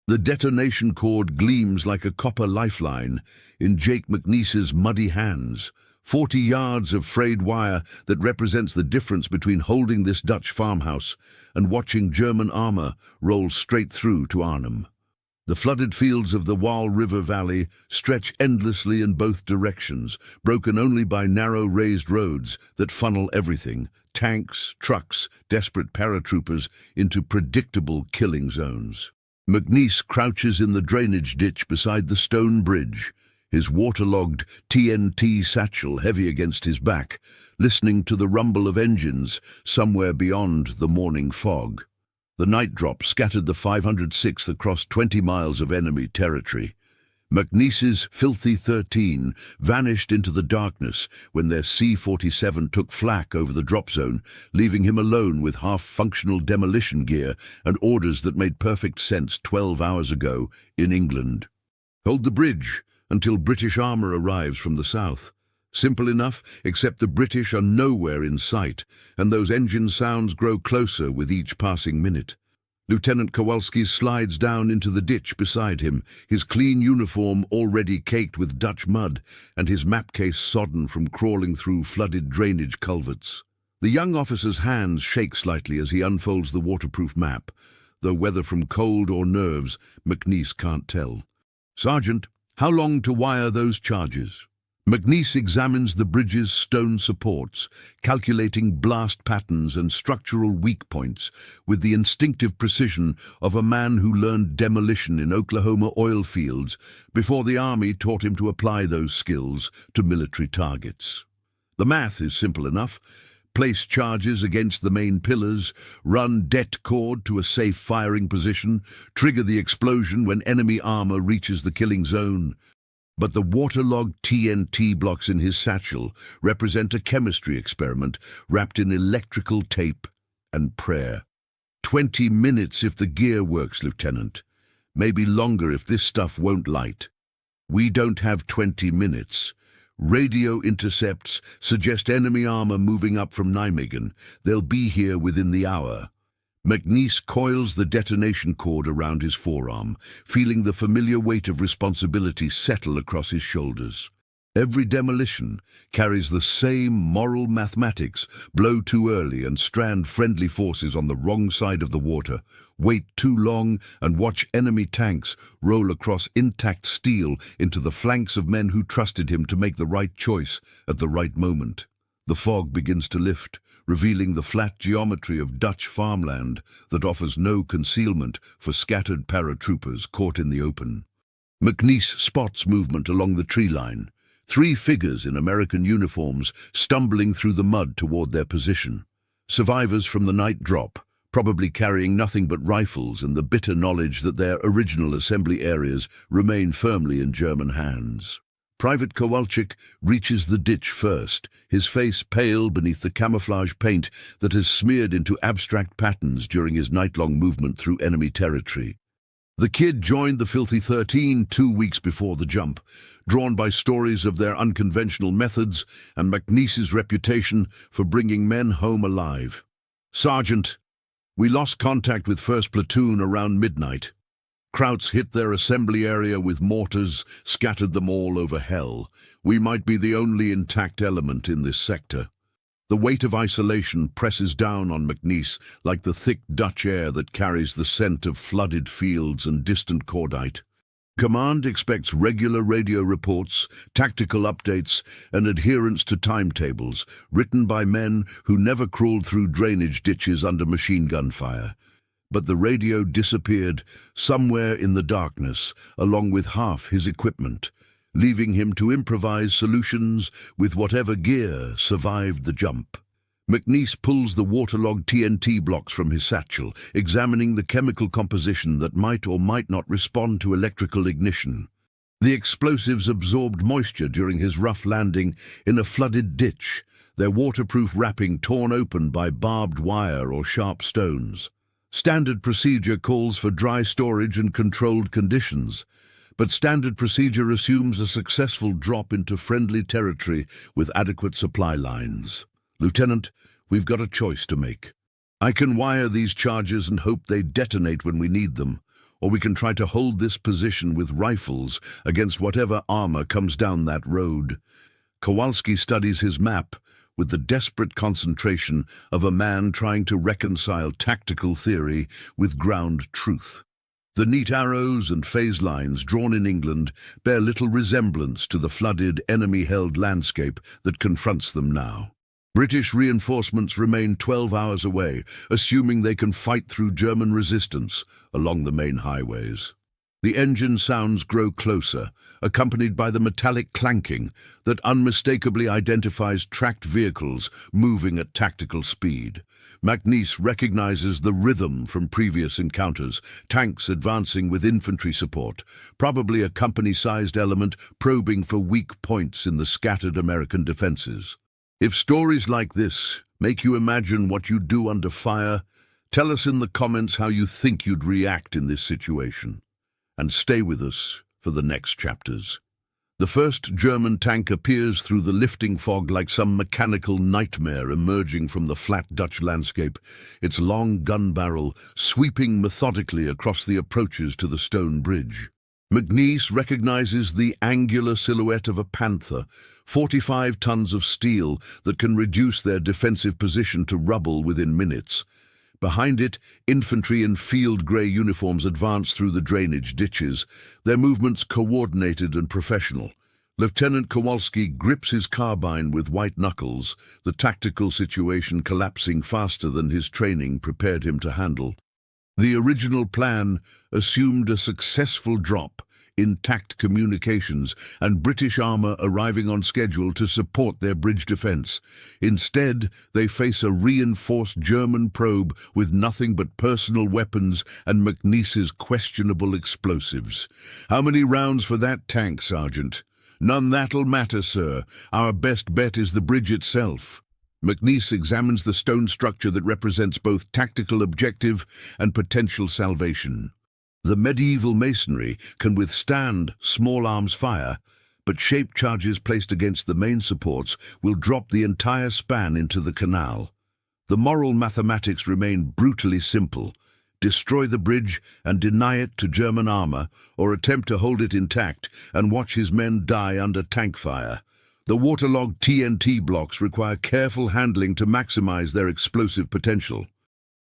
The detonation cord gleams like a copper lifeline in Jake McNiece's muddy hands. 40 yards of frayed wire that represents the difference between holding this Dutch farmhouse and watching German armor roll straight through to Arnhem. The flooded fields of the Waal River Valley stretch endlessly in both directions, broken only by narrow raised roads that funnel everything, tanks, trucks, desperate paratroopers, into predictable killing zones. McNiece crouches in the drainage ditch beside the stone bridge, his waterlogged TNT satchel heavy against his back, listening to the rumble of engines somewhere beyond the morning fog. The night drop scattered the 506th across 20 miles of enemy territory. McNiece's Filthy 13 vanished into the darkness when their C-47 took flak over the drop zone, leaving him alone with half-functional demolition gear and orders that made perfect sense 12 hours ago in England. Hold the bridge until British armor arrives from the south. Simple enough, except the British are nowhere in sight, and those engine sounds grow closer with each passing minute. Lieutenant Kowalski slides down into the ditch beside him, his clean uniform already caked with Dutch mud and his map case sodden from crawling through flooded drainage culverts. The young officer's hands shake slightly as he unfolds the waterproof map, though whether from cold or nerves, McNiece can't tell. "Sergeant, how long to wire those charges?" McNiece examines the bridge's stone supports, calculating blast patterns and structural weak points with the instinctive precision of a man who learned demolition in Oklahoma oil fields before the Army taught him to apply those skills to military targets. The math is simple enough. Place charges against the main pillars, run det cord to a safe firing position, trigger the explosion when enemy armor reaches the killing zone. But the waterlogged TNT blocks in his satchel represent a chemistry experiment wrapped in electrical tape and prayer. 20 minutes if the gear works, Lieutenant. Maybe longer if this stuff won't light. We don't have 20 minutes. Radio intercepts suggest enemy armor moving up from Nijmegen. They'll be here within the hour. McNiece coils the detonation cord around his forearm, feeling the familiar weight of responsibility settle across his shoulders. Every demolition carries the same moral mathematics: blow too early and strand friendly forces on the wrong side of the water, wait too long and watch enemy tanks roll across intact steel into the flanks of men who trusted him to make the right choice at the right moment. The fog begins to lift, revealing the flat geometry of Dutch farmland that offers no concealment for scattered paratroopers caught in the open. McNiece spots movement along the tree line, 3 figures in American uniforms stumbling through the mud toward their position. Survivors from the night drop, probably carrying nothing but rifles and the bitter knowledge that their original assembly areas remain firmly in German hands. Private Kowalczyk reaches the ditch first, his face pale beneath the camouflage paint that has smeared into abstract patterns during his night-long movement through enemy territory. The kid joined the Filthy 13 2 weeks before the jump, drawn by stories of their unconventional methods and McNiece's reputation for bringing men home alive. "Sergeant, we lost contact with 1st Platoon around midnight. Krauts hit their assembly area with mortars, scattered them all over hell. We might be the only intact element in this sector." The weight of isolation presses down on McNiece like the thick Dutch air that carries the scent of flooded fields and distant cordite. Command expects regular radio reports, tactical updates, and adherence to timetables, written by men who never crawled through drainage ditches under machine gun fire. But the radio disappeared somewhere in the darkness, along with half his equipment, leaving him to improvise solutions with whatever gear survived the jump. McNiece pulls the waterlogged TNT blocks from his satchel, examining the chemical composition that might or might not respond to electrical ignition. The explosives absorbed moisture during his rough landing in a flooded ditch, their waterproof wrapping torn open by barbed wire or sharp stones. Standard procedure calls for dry storage and controlled conditions, but standard procedure assumes a successful drop into friendly territory with adequate supply lines. "Lieutenant, we've got a choice to make. I can wire these charges and hope they detonate when we need them, or we can try to hold this position with rifles against whatever armor comes down that road. Kowalski studies his map with the desperate concentration of a man trying to reconcile tactical theory with ground truth. The neat arrows and phase lines drawn in England bear little resemblance to the flooded, enemy-held landscape that confronts them now. British reinforcements remain 12 hours away, assuming they can fight through German resistance along the main highways. The engine sounds grow closer, accompanied by the metallic clanking that unmistakably identifies tracked vehicles moving at tactical speed. McNiece recognizes the rhythm from previous encounters, tanks advancing with infantry support, probably a company-sized element probing for weak points in the scattered American defenses. If stories like this make you imagine what you'd do under fire, tell us in the comments how you think you'd react in this situation. And stay with us for the next chapters. The first German tank appears through the lifting fog like some mechanical nightmare emerging from the flat Dutch landscape, its long gun barrel sweeping methodically across the approaches to the stone bridge. McNiece recognizes the angular silhouette of a panther, 45 tons of steel that can reduce their defensive position to rubble within minutes. Behind it, infantry in field grey uniforms advance through the drainage ditches, their movements coordinated and professional. Lieutenant Kowalski grips his carbine with white knuckles, the tactical situation collapsing faster than his training prepared him to handle. The original plan assumed a successful drop, intact communications, and British armour arriving on schedule to support their bridge defence. Instead, they face a reinforced German probe with nothing but personal weapons and McNiece's questionable explosives. "How many rounds for that tank, Sergeant?" "None that'll matter, sir. Our best bet is the bridge itself." McNiece examines the stone structure that represents both tactical objective and potential salvation. The medieval masonry can withstand small arms fire, but shaped charges placed against the main supports will drop the entire span into the canal. The moral mathematics remain brutally simple: destroy the bridge and deny it to German armor, or attempt to hold it intact and watch his men die under tank fire. The waterlogged TNT blocks require careful handling to maximize their explosive potential.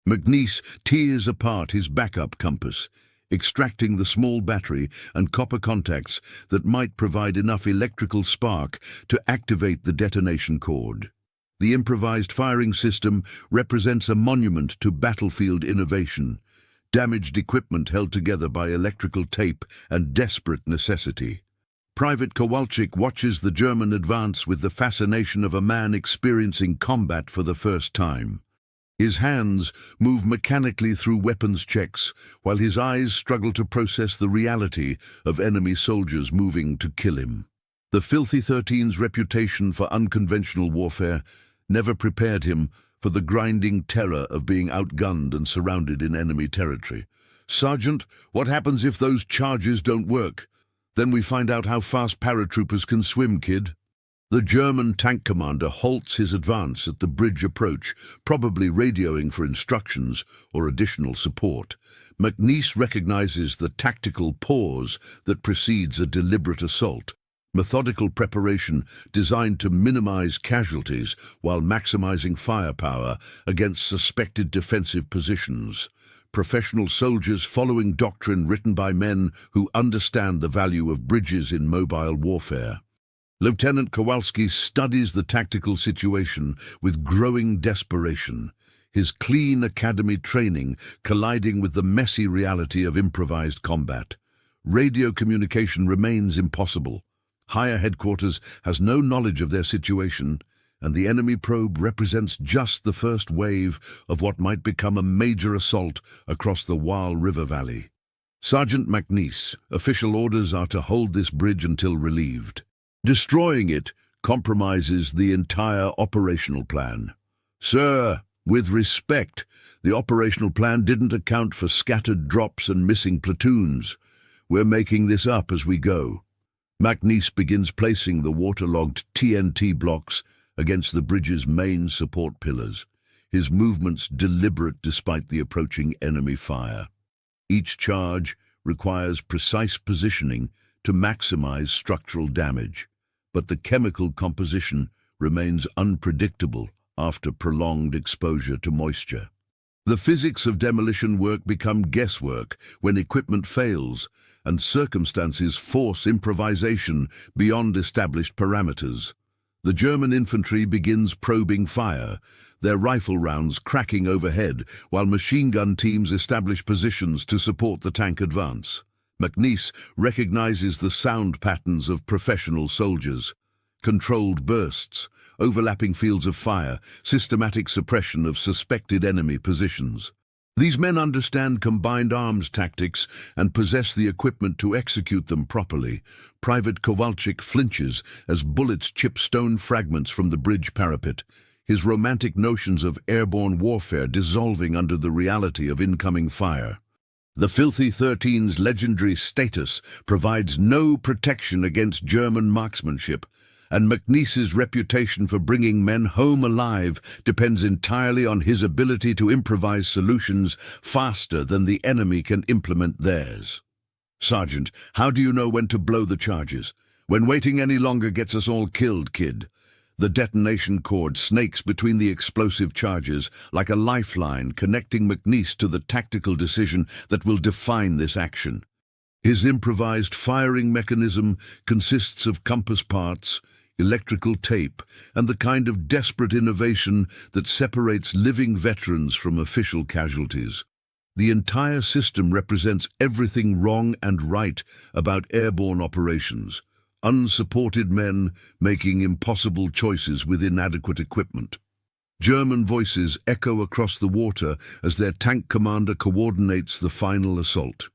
McNiece tears apart his backup compass, extracting the small battery and copper contacts that might provide enough electrical spark to activate the detonation cord. The improvised firing system represents a monument to battlefield innovation, damaged equipment held together by electrical tape and desperate necessity. Private Kowalczyk watches the German advance with the fascination of a man experiencing combat for the first time. His hands move mechanically through weapons checks, while his eyes struggle to process the reality of enemy soldiers moving to kill him. The Filthy 13's reputation for unconventional warfare never prepared him for the grinding terror of being outgunned and surrounded in enemy territory. "Sergeant, what happens if those charges don't work?" "Then we find out how fast paratroopers can swim, kid." The German tank commander halts his advance at the bridge approach, probably radioing for instructions or additional support. McNiece recognizes the tactical pause that precedes a deliberate assault, methodical preparation designed to minimize casualties while maximizing firepower against suspected defensive positions. Professional soldiers following doctrine written by men who understand the value of bridges in mobile warfare. Lieutenant Kowalski studies the tactical situation with growing desperation, his clean academy training colliding with the messy reality of improvised combat. Radio communication remains impossible. Higher headquarters has no knowledge of their situation, and the enemy probe represents just the first wave of what might become a major assault across the Waal River Valley. Sergeant McNiece, official orders are to hold this bridge until relieved. Destroying it compromises the entire operational plan. "Sir, with respect, the operational plan didn't account for scattered drops and missing platoons. We're making this up as we go." McNiece begins placing the waterlogged TNT blocks against the bridge's main support pillars, his movements deliberate despite the approaching enemy fire. Each charge requires precise positioning to maximize structural damage, but the chemical composition remains unpredictable after prolonged exposure to moisture. The physics of demolition work become guesswork when equipment fails and circumstances force improvisation beyond established parameters. The German infantry begins probing fire, their rifle rounds cracking overhead while machine gun teams establish positions to support the tank advance. McNiece recognizes the sound patterns of professional soldiers: controlled bursts, overlapping fields of fire, systematic suppression of suspected enemy positions. These men understand combined arms tactics and possess the equipment to execute them properly. Private Kowalczyk flinches as bullets chip stone fragments from the bridge parapet, his romantic notions of airborne warfare dissolving under the reality of incoming fire. The Filthy 13's legendary status provides no protection against German marksmanship, and McNiece's reputation for bringing men home alive depends entirely on his ability to improvise solutions faster than the enemy can implement theirs. Sergeant, how do you know when to blow the charges? When waiting any longer gets us all killed, kid. The detonation cord snakes between the explosive charges like a lifeline connecting McNiece to the tactical decision that will define this action. His improvised firing mechanism consists of compass parts, electrical tape, and the kind of desperate innovation that separates living veterans from official casualties. The entire system represents everything wrong and right about airborne operations: unsupported men making impossible choices with inadequate equipment. German voices echo across the water as their tank commander coordinates the final assault.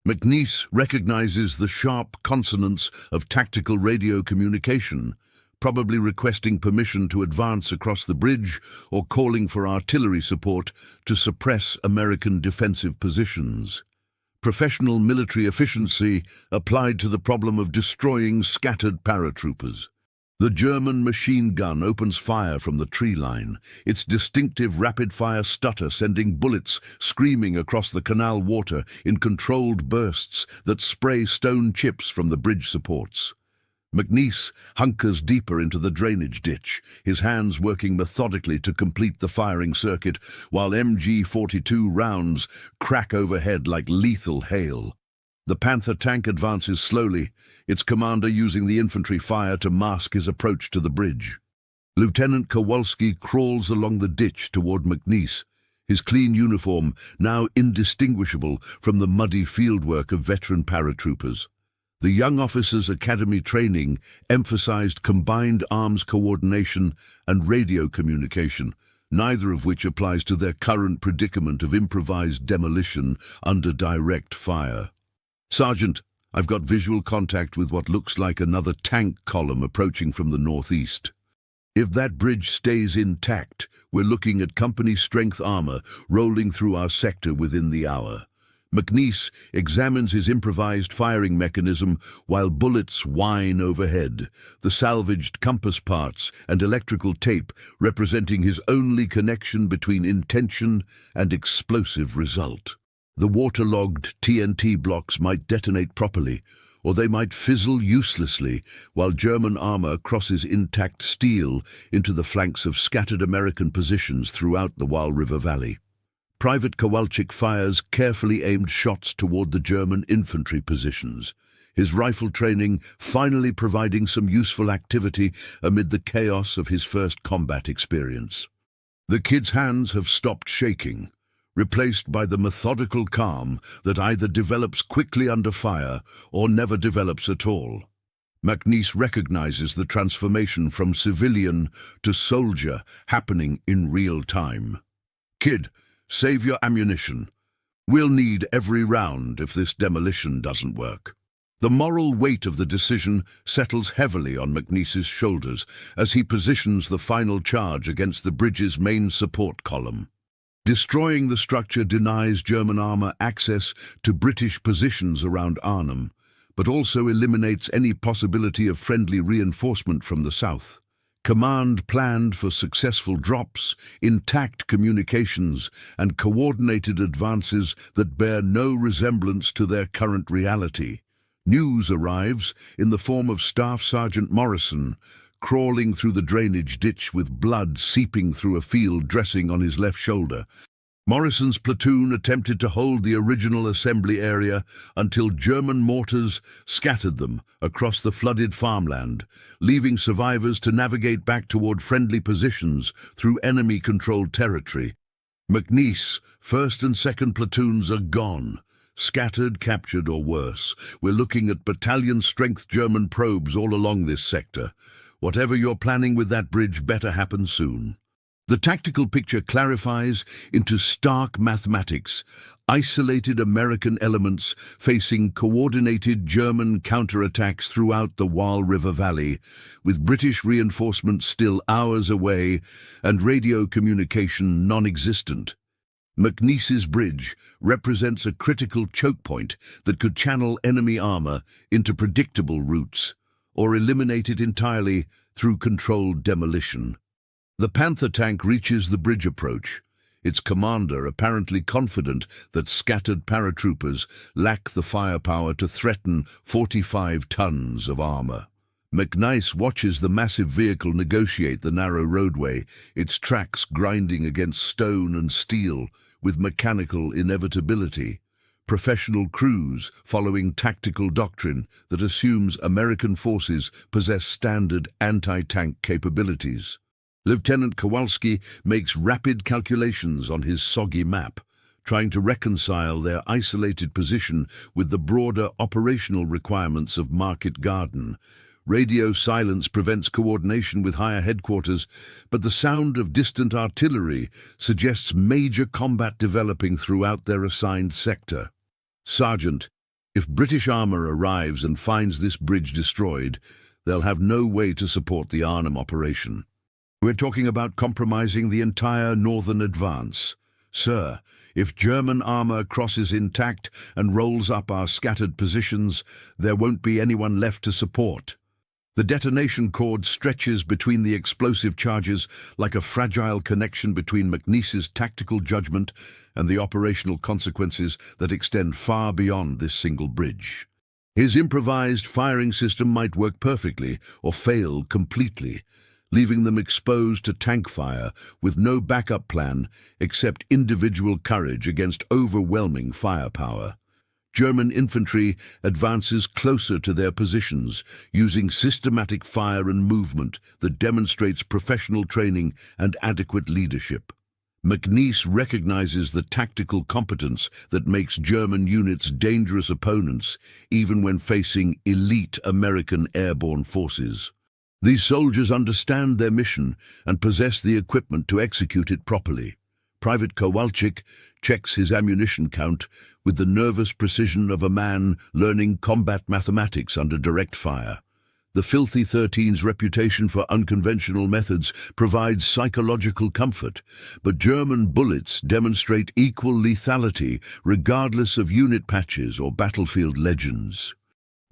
McNiece recognizes the sharp consonants of tactical radio communication, probably requesting permission to advance across the bridge or calling for artillery support to suppress American defensive positions. Professional military efficiency applied to the problem of destroying scattered paratroopers. The German machine gun opens fire from the tree line, its distinctive rapid-fire stutter sending bullets screaming across the canal water in controlled bursts that spray stone chips from the bridge supports. McNiece hunkers deeper into the drainage ditch, his hands working methodically to complete the firing circuit, while MG-42 rounds crack overhead like lethal hail. The Panther tank advances slowly, its commander using the infantry fire to mask his approach to the bridge. Lieutenant Kowalski crawls along the ditch toward McNiece, his clean uniform now indistinguishable from the muddy fieldwork of veteran paratroopers. The young officer's academy training emphasized combined arms coordination and radio communication, neither of which applies to their current predicament of improvised demolition under direct fire. Sergeant, I've got visual contact with what looks like another tank column approaching from the northeast. If that bridge stays intact, we're looking at company-strength armor rolling through our sector within the hour. McNiece examines his improvised firing mechanism while bullets whine overhead, the salvaged compass parts and electrical tape representing his only connection between intention and explosive result. The waterlogged TNT blocks might detonate properly, or they might fizzle uselessly while German armor crosses intact steel into the flanks of scattered American positions throughout the Wall River Valley. Private Kowalczyk fires carefully aimed shots toward the German infantry positions, his rifle training finally providing some useful activity amid the chaos of his first combat experience. The kid's hands have stopped shaking, replaced by the methodical calm that either develops quickly under fire or never develops at all. McNiece recognizes the transformation from civilian to soldier happening in real time. Kid, save your ammunition. We'll need every round if this demolition doesn't work. The moral weight of the decision settles heavily on McNiece's shoulders as he positions the final charge against the bridge's main support column. Destroying the structure denies German armor access to British positions around Arnhem, but also eliminates any possibility of friendly reinforcement from the south. Command planned for successful drops, intact communications, and coordinated advances that bear no resemblance to their current reality. News arrives in the form of Staff Sergeant Morrison, crawling through the drainage ditch with blood seeping through a field dressing on his left shoulder. Morrison's platoon attempted to hold the original assembly area until German mortars scattered them across the flooded farmland, leaving survivors to navigate back toward friendly positions through enemy-controlled territory. McNiece, 1st and 2nd platoons are gone. Scattered, captured, or worse. We're looking at battalion-strength German probes all along this sector. Whatever you're planning with that bridge better happen soon. The tactical picture clarifies into stark mathematics, isolated American elements facing coordinated German counterattacks throughout the Wall River Valley, with British reinforcements still hours away and radio communication non-existent. McNiece's bridge represents a critical choke point that could channel enemy armor into predictable routes, or eliminate it entirely through controlled demolition. The Panther tank reaches the bridge approach, its commander apparently confident that scattered paratroopers lack the firepower to threaten 45 tons of armor. McNiece watches the massive vehicle negotiate the narrow roadway, its tracks grinding against stone and steel with mechanical inevitability. Professional crews following tactical doctrine that assumes American forces possess standard anti-tank capabilities. Lieutenant Kowalski makes rapid calculations on his soggy map, trying to reconcile their isolated position with the broader operational requirements of Market Garden. Radio silence prevents coordination with higher headquarters, but the sound of distant artillery suggests major combat developing throughout their assigned sector. Sergeant, if British armor arrives and finds this bridge destroyed, they'll have no way to support the Arnhem operation. We're talking about compromising the entire northern advance. Sir, if German armor crosses intact and rolls up our scattered positions, there won't be anyone left to support. The detonation cord stretches between the explosive charges like a fragile connection between McNiece's tactical judgment and the operational consequences that extend far beyond this single bridge. His improvised firing system might work perfectly or fail completely, leaving them exposed to tank fire with no backup plan except individual courage against overwhelming firepower. German infantry advances closer to their positions, using systematic fire and movement that demonstrates professional training and adequate leadership. McNiece recognizes the tactical competence that makes German units dangerous opponents, even when facing elite American airborne forces. These soldiers understand their mission and possess the equipment to execute it properly. Private Kowalczyk checks his ammunition count with the nervous precision of a man learning combat mathematics under direct fire. The Filthy 13's reputation for unconventional methods provides psychological comfort, but German bullets demonstrate equal lethality regardless of unit patches or battlefield legends.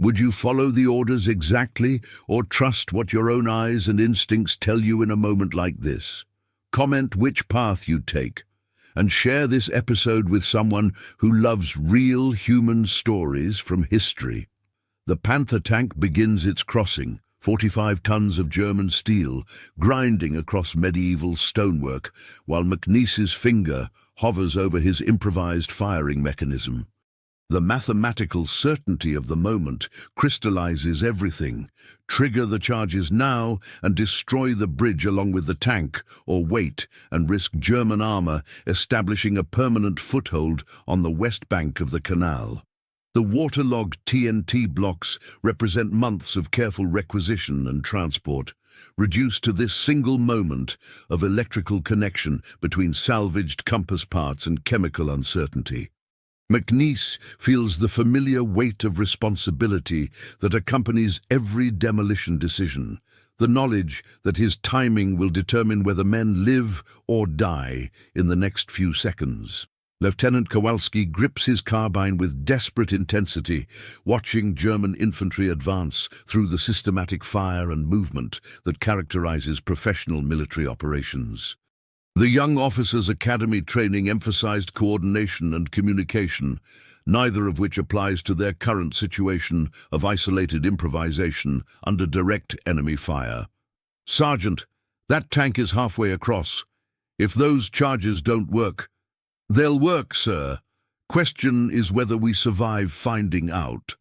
Would you follow the orders exactly or trust what your own eyes and instincts tell you in a moment like this? Comment which path you take, and share this episode with someone who loves real human stories from history. The Panther tank begins its crossing, 45 tons of German steel grinding across medieval stonework, while McNiece's finger hovers over his improvised firing mechanism. The mathematical certainty of the moment crystallizes everything. Trigger the charges now and destroy the bridge along with the tank, or wait and risk German armor establishing a permanent foothold on the west bank of the canal. The waterlogged TNT blocks represent months of careful requisition and transport, reduced to this single moment of electrical connection between salvaged compass parts and chemical uncertainty. McNiece feels the familiar weight of responsibility that accompanies every demolition decision, the knowledge that his timing will determine whether men live or die in the next few seconds. Lieutenant Kowalski grips his carbine with desperate intensity, watching German infantry advance through the systematic fire and movement that characterizes professional military operations. The young officers' academy training emphasized coordination and communication, neither of which applies to their current situation of isolated improvisation under direct enemy fire. "Sergeant, that tank is halfway across. If those charges don't work—" "They'll work, sir. Question is whether we survive finding out."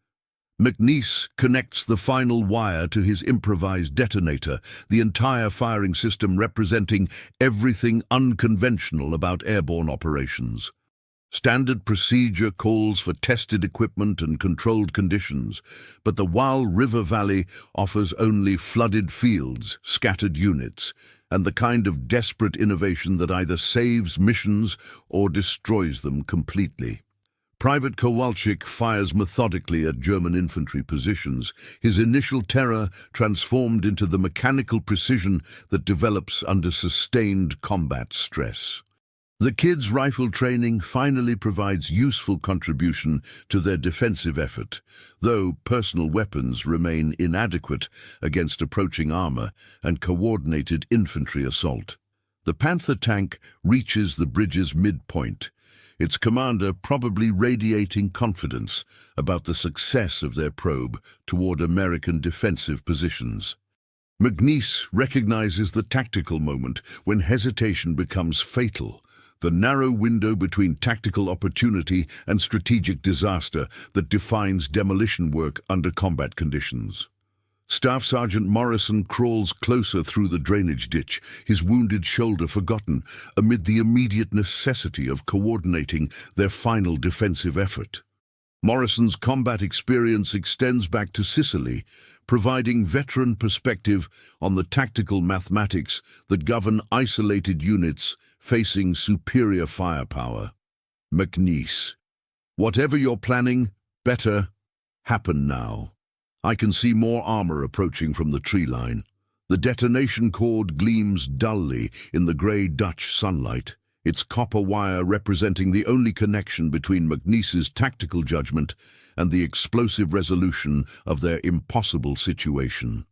McNiece connects the final wire to his improvised detonator, the entire firing system representing everything unconventional about airborne operations. Standard procedure calls for tested equipment and controlled conditions, but the Wal River Valley offers only flooded fields, scattered units, and the kind of desperate innovation that either saves missions or destroys them completely. Private Kowalczyk fires methodically at German infantry positions, his initial terror transformed into the mechanical precision that develops under sustained combat stress. The kids' rifle training finally provides useful contribution to their defensive effort, though personal weapons remain inadequate against approaching armor and coordinated infantry assault. The Panther tank reaches the bridge's midpoint, its commander probably radiating confidence about the success of their probe toward American defensive positions. McNiece recognizes the tactical moment when hesitation becomes fatal, the narrow window between tactical opportunity and strategic disaster that defines demolition work under combat conditions. Staff Sergeant Morrison crawls closer through the drainage ditch, his wounded shoulder forgotten, amid the immediate necessity of coordinating their final defensive effort. Morrison's combat experience extends back to Sicily, providing veteran perspective on the tactical mathematics that govern isolated units facing superior firepower. McNiece. Whatever you're planning, better happen now. I can see more armor approaching from the tree line. The detonation cord gleams dully in the grey Dutch sunlight, its copper wire representing the only connection between McNiece's tactical judgment and the explosive resolution of their impossible situation.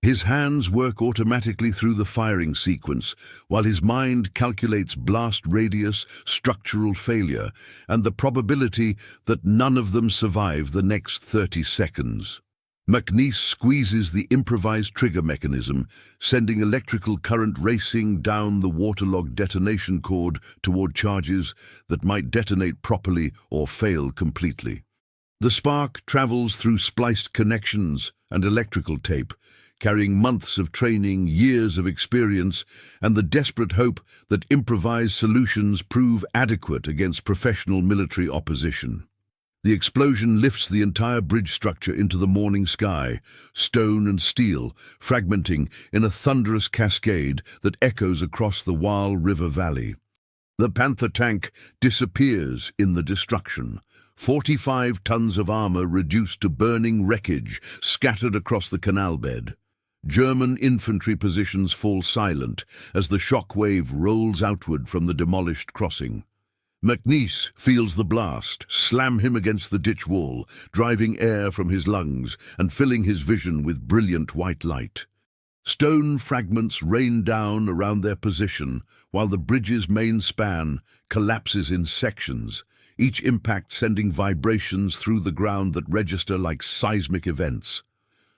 His hands work automatically through the firing sequence, while his mind calculates blast radius, structural failure, and the probability that none of them survive the next 30 seconds. McNiece squeezes the improvised trigger mechanism, sending electrical current racing down the waterlogged detonation cord toward charges that might detonate properly or fail completely. The spark travels through spliced connections and electrical tape, carrying months of training, years of experience, and the desperate hope that improvised solutions prove adequate against professional military opposition. The explosion lifts the entire bridge structure into the morning sky, stone and steel, fragmenting in a thunderous cascade that echoes across the Wal River Valley. The Panther tank disappears in the destruction, 45 tons of armor reduced to burning wreckage scattered across the canal bed. German infantry positions fall silent as the shock wave rolls outward from the demolished crossing. McNiece feels the blast slam him against the ditch wall, driving air from his lungs and filling his vision with brilliant white light. Stone fragments rain down around their position, while the bridge's main span collapses in sections, each impact sending vibrations through the ground that register like seismic events.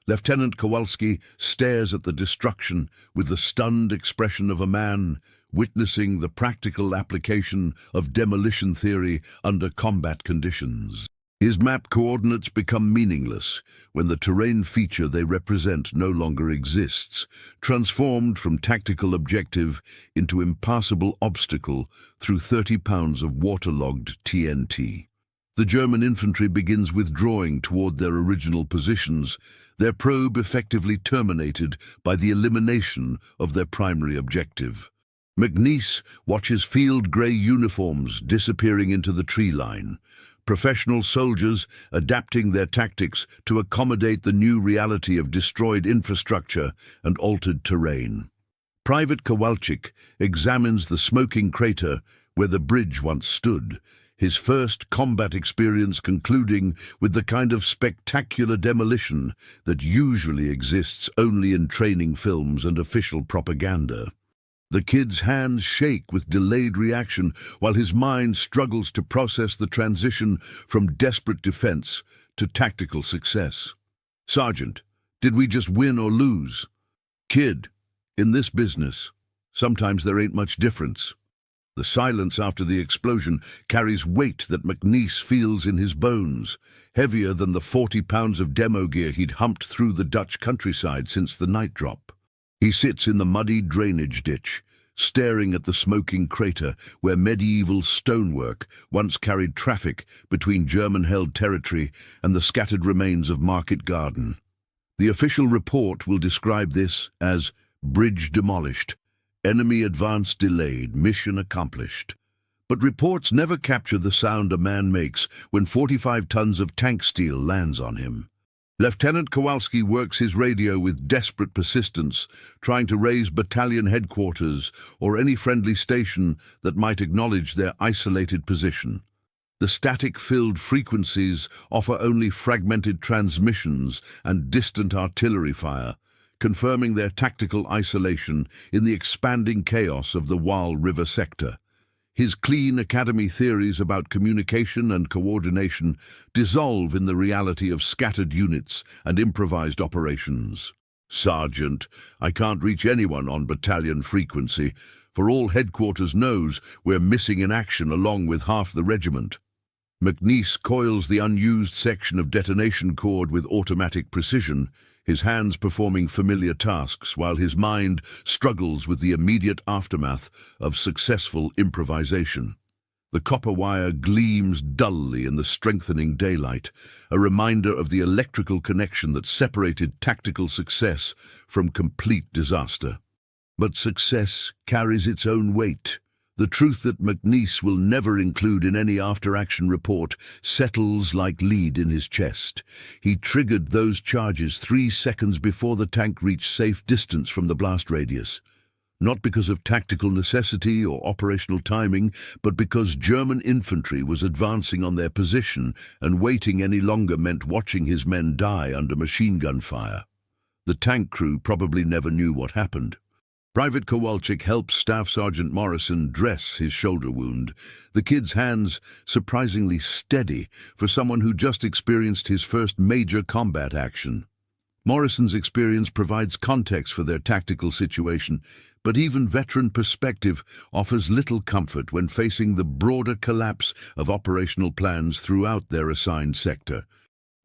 Lieutenant Kowalski stares at the destruction with the stunned expression of a man witnessing the practical application of demolition theory under combat conditions. His map coordinates become meaningless when the terrain feature they represent no longer exists, transformed from tactical objective into impassable obstacle through 30 pounds of waterlogged TNT. The German infantry begins withdrawing toward their original positions, their probe effectively terminated by the elimination of their primary objective. McNiece watches field grey uniforms disappearing into the tree line, professional soldiers adapting their tactics to accommodate the new reality of destroyed infrastructure and altered terrain. Private Kowalczyk examines the smoking crater where the bridge once stood, his first combat experience concluding with the kind of spectacular demolition that usually exists only in training films and official propaganda. The kid's hands shake with delayed reaction while his mind struggles to process the transition from desperate defense to tactical success. "Sergeant, did we just win or lose?" "Kid, in this business, sometimes there ain't much difference." The silence after the explosion carries weight that McNiece feels in his bones, heavier than the 40 pounds of demo gear he'd humped through the Dutch countryside since the night drop. He sits in the muddy drainage ditch, staring at the smoking crater where medieval stonework once carried traffic between German-held territory and the scattered remains of Market Garden. The official report will describe this as bridge demolished, enemy advance delayed, mission accomplished. But reports never capture the sound a man makes when 45 tons of tank steel lands on him. Lieutenant Kowalski works his radio with desperate persistence, trying to raise battalion headquarters or any friendly station that might acknowledge their isolated position. The static-filled frequencies offer only fragmented transmissions and distant artillery fire, confirming their tactical isolation in the expanding chaos of the Waal River sector. His clean academy theories about communication and coordination dissolve in the reality of scattered units and improvised operations. "Sergeant, I can't reach anyone on battalion frequency. For all headquarters knows, we're missing in action along with half the regiment." McNiece coils the unused section of detonation cord with automatic precision, his hands performing familiar tasks while his mind struggles with the immediate aftermath of successful improvisation. The copper wire gleams dully in the strengthening daylight, a reminder of the electrical connection that separated tactical success from complete disaster. But success carries its own weight. The truth that McNiece will never include in any after-action report settles like lead in his chest. He triggered those charges 3 seconds before the tank reached safe distance from the blast radius. Not because of tactical necessity or operational timing, but because German infantry was advancing on their position, and waiting any longer meant watching his men die under machine gun fire. The tank crew probably never knew what happened. Private Kowalczyk helps Staff Sergeant Morrison dress his shoulder wound, the kid's hands surprisingly steady for someone who just experienced his first major combat action. Morrison's experience provides context for their tactical situation, but even veteran perspective offers little comfort when facing the broader collapse of operational plans throughout their assigned sector.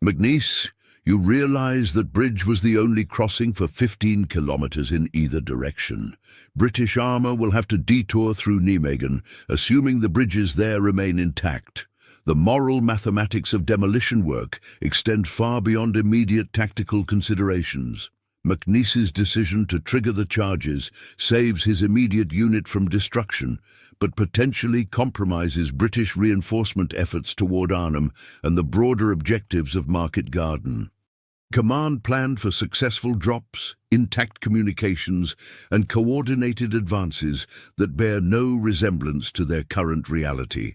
"McNiece, you realize that bridge was the only crossing for 15 kilometers in either direction. British armor will have to detour through Nijmegen, assuming the bridges there remain intact. The moral mathematics of demolition work extend far beyond immediate tactical considerations. McNiece's decision to trigger the charges saves his immediate unit from destruction, but potentially compromises British reinforcement efforts toward Arnhem and the broader objectives of Market Garden. Command planned for successful drops, intact communications, and coordinated advances that bear no resemblance to their current reality.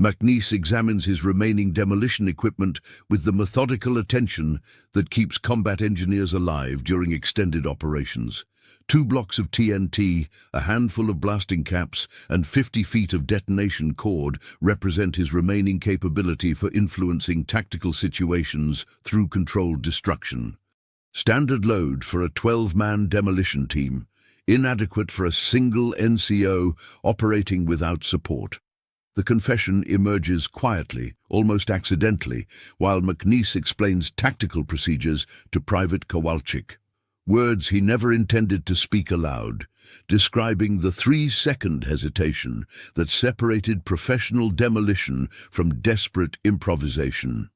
McNiece examines his remaining demolition equipment with the methodical attention that keeps combat engineers alive during extended operations. 2 blocks of TNT, a handful of blasting caps, and 50 feet of detonation cord represent his remaining capability for influencing tactical situations through controlled destruction. Standard load for a 12-man demolition team, inadequate for a single NCO operating without support. The confession emerges quietly, almost accidentally, while McNiece explains tactical procedures to Private Kowalczyk. Words he never intended to speak aloud, describing the 3-second hesitation that separated professional demolition from desperate improvisation.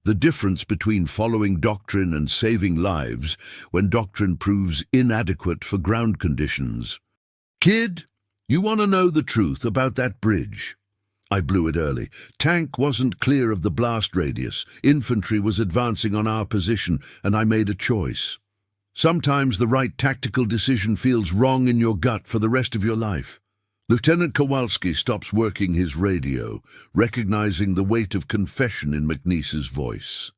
The difference between following doctrine and saving lives when doctrine proves inadequate for ground conditions. "Kid, you want to know the truth about that bridge?" I blew it early. Tank wasn't clear of the blast radius. Infantry was advancing on our position, and I made a choice. Sometimes the right tactical decision feels wrong in your gut for the rest of your life. Lieutenant Kowalski stops working his radio, recognizing the weight of confession in McNiece's voice.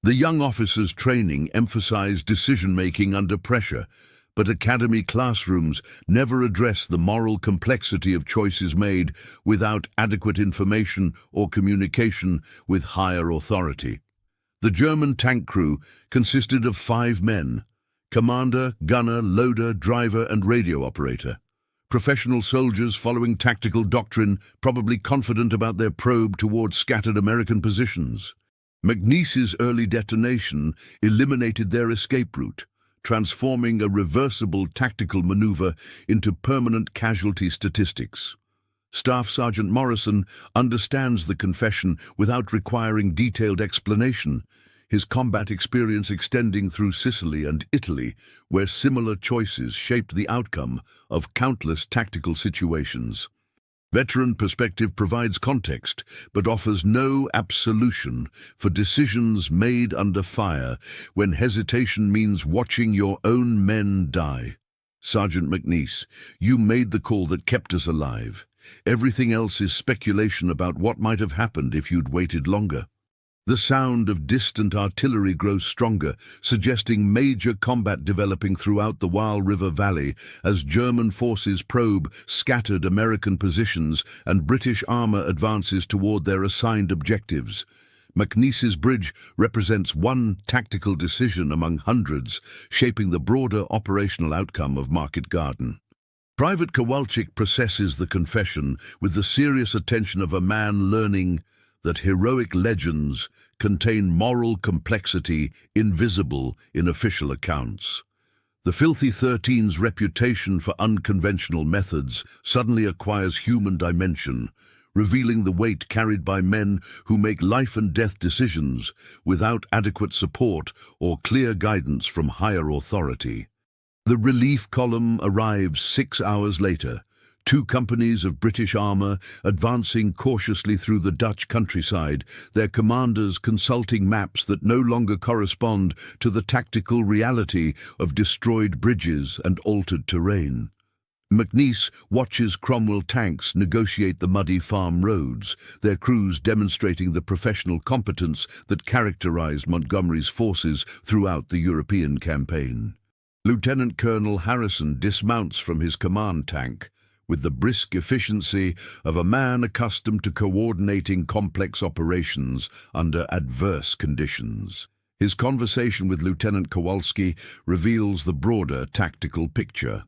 The young officer's training emphasized decision-making under pressure, but academy classrooms never address the moral complexity of choices made without adequate information or communication with higher authority. The German tank crew consisted of 5 men: commander, gunner, loader, driver, and radio operator. Professional soldiers following tactical doctrine, probably confident about their probe towards scattered American positions. McNiece's early detonation eliminated their escape route, transforming a reversible tactical maneuver into permanent casualty statistics. Staff Sergeant Morrison understands the confession without requiring detailed explanation, his combat experience extending through Sicily and Italy, where similar choices shaped the outcome of countless tactical situations. Veteran perspective provides context, but offers no absolution for decisions made under fire when hesitation means watching your own men die. Sergeant McNiece, you made the call that kept us alive. Everything else is speculation about what might have happened if you'd waited longer. The sound of distant artillery grows stronger, suggesting major combat developing throughout the Wyle River Valley as German forces probe scattered American positions and British armor advances toward their assigned objectives. McNiece's bridge represents one tactical decision among hundreds, shaping the broader operational outcome of Market Garden. Private Kowalczyk processes the confession with the serious attention of a man learning that heroic legends contain moral complexity invisible in official accounts. The Filthy 13's reputation for unconventional methods suddenly acquires human dimension, revealing the weight carried by men who make life-and-death decisions without adequate support or clear guidance from higher authority. The relief column arrives 6 hours later, 2 companies of British armour advancing cautiously through the Dutch countryside, their commanders consulting maps that no longer correspond to the tactical reality of destroyed bridges and altered terrain. McNiece watches Cromwell tanks negotiate the muddy farm roads, their crews demonstrating the professional competence that characterized Montgomery's forces throughout the European campaign. Lieutenant Colonel Harrison dismounts from his command tank, with the brisk efficiency of a man accustomed to coordinating complex operations under adverse conditions. His conversation with Lieutenant Kowalski reveals the broader tactical picture.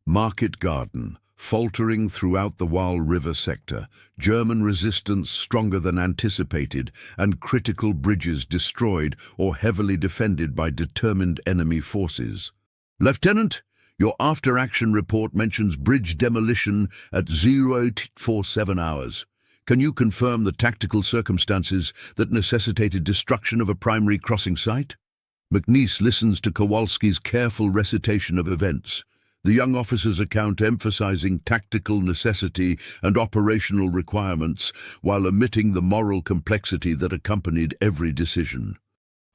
Market Garden, faltering throughout the Wyle River sector, German resistance stronger than anticipated, and critical bridges destroyed or heavily defended by determined enemy forces. Lieutenant, your after-action report mentions bridge demolition at 0847 hours. Can you confirm the tactical circumstances that necessitated destruction of a primary crossing site? McNiece listens to Kowalski's careful recitation of events, the young officer's account emphasizing tactical necessity and operational requirements while omitting the moral complexity that accompanied every decision.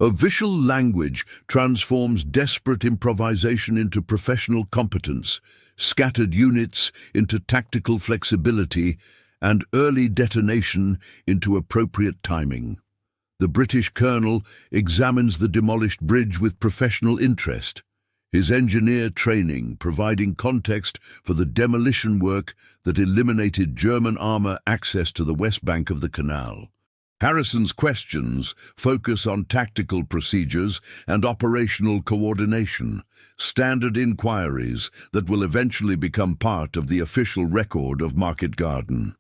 Official language transforms desperate improvisation into professional competence, scattered units into tactical flexibility, and early detonation into appropriate timing. The British colonel examines the demolished bridge with professional interest, his engineer training providing context for the demolition work that eliminated German armor access to the west bank of the canal. Harrison's questions focus on tactical procedures and operational coordination, standard inquiries that will eventually become part of the official record of Market Garden.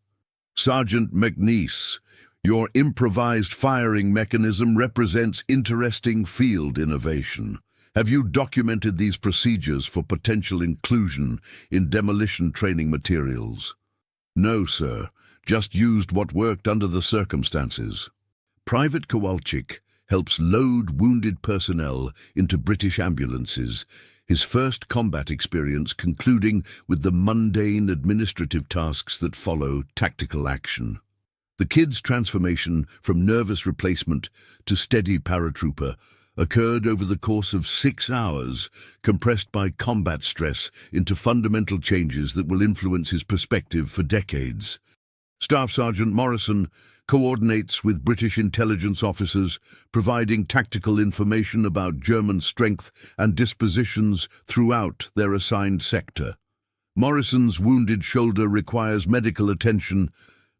Sergeant McNiece, your improvised firing mechanism represents interesting field innovation. Have you documented these procedures for potential inclusion in demolition training materials? No, sir. Just used what worked under the circumstances. Private Kowalczyk helps load wounded personnel into British ambulances, his first combat experience concluding with the mundane administrative tasks that follow tactical action. The kid's transformation from nervous replacement to steady paratrooper occurred over the course of 6 hours, compressed by combat stress into fundamental changes that will influence his perspective for decades. Staff Sergeant Morrison coordinates with British intelligence officers, providing tactical information about German strength and dispositions throughout their assigned sector. Morrison's wounded shoulder requires medical attention,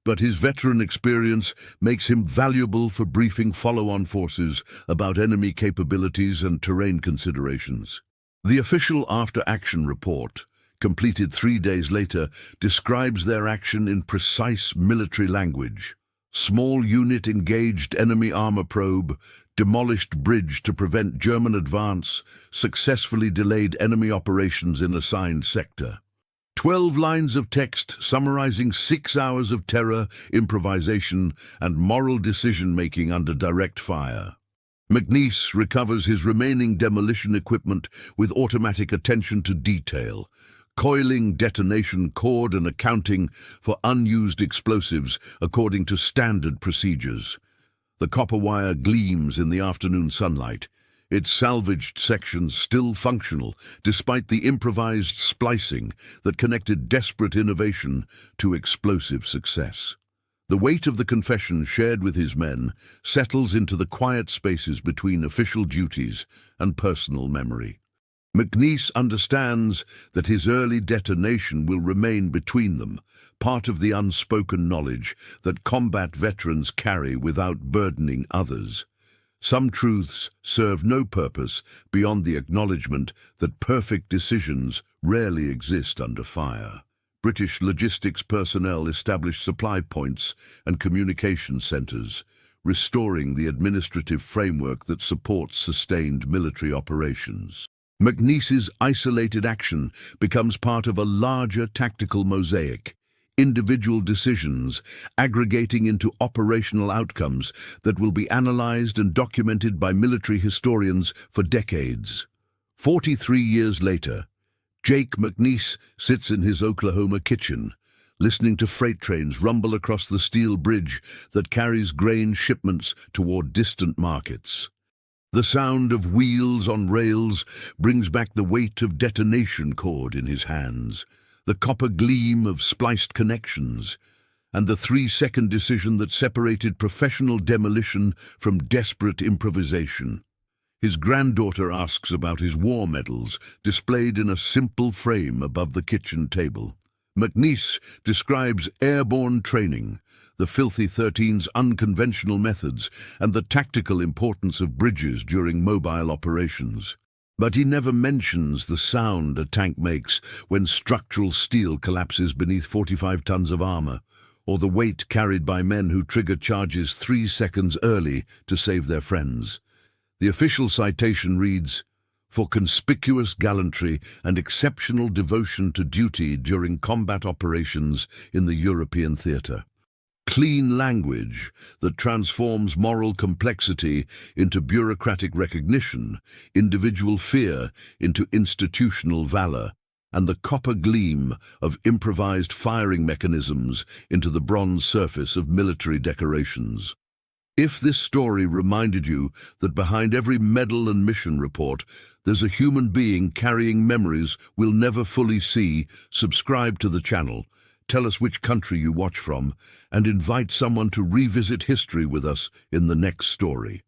but his veteran experience makes him valuable for briefing follow-on forces about enemy capabilities and terrain considerations. The official after-action report, completed 3 days later, describes their action in precise military language. Small unit engaged enemy armor probe, demolished bridge to prevent German advance, successfully delayed enemy operations in assigned sector. 12 lines of text summarizing 6 hours of terror, improvisation, and moral decision-making under direct fire. McNiece recovers his remaining demolition equipment with automatic attention to detail, coiling detonation cord and accounting for unused explosives according to standard procedures. The copper wire gleams in the afternoon sunlight, its salvaged sections still functional despite the improvised splicing that connected desperate innovation to explosive success. The weight of the confession shared with his men settles into the quiet spaces between official duties and personal memory. McNiece understands that his early detonation will remain between them, part of the unspoken knowledge that combat veterans carry without burdening others. Some truths serve no purpose beyond the acknowledgement that perfect decisions rarely exist under fire. British logistics personnel established supply points and communication centres, restoring the administrative framework that supports sustained military operations. McNiece's isolated action becomes part of a larger tactical mosaic, individual decisions aggregating into operational outcomes that will be analyzed and documented by military historians for decades. 43 years later, Jake McNiece sits in his Oklahoma kitchen, listening to freight trains rumble across the steel bridge that carries grain shipments toward distant markets. The sound of wheels on rails brings back the weight of detonation cord in his hands, the copper gleam of spliced connections, and the 3-second decision that separated professional demolition from desperate improvisation. His granddaughter asks about his war medals, displayed in a simple frame above the kitchen table. McNiece describes airborne training, the Filthy 13's unconventional methods, and the tactical importance of bridges during mobile operations. But he never mentions the sound a tank makes when structural steel collapses beneath 45 tons of armor, or the weight carried by men who trigger charges 3 seconds early to save their friends. The official citation reads, "For conspicuous gallantry and exceptional devotion to duty during combat operations in the European theatre." Clean language that transforms moral complexity into bureaucratic recognition, individual fear into institutional valor, and the copper gleam of improvised firing mechanisms into the bronze surface of military decorations. If this story reminded you that behind every medal and mission report, there's a human being carrying memories we'll never fully see, subscribe to the channel, tell us which country you watch from, and invite someone to revisit history with us in the next story.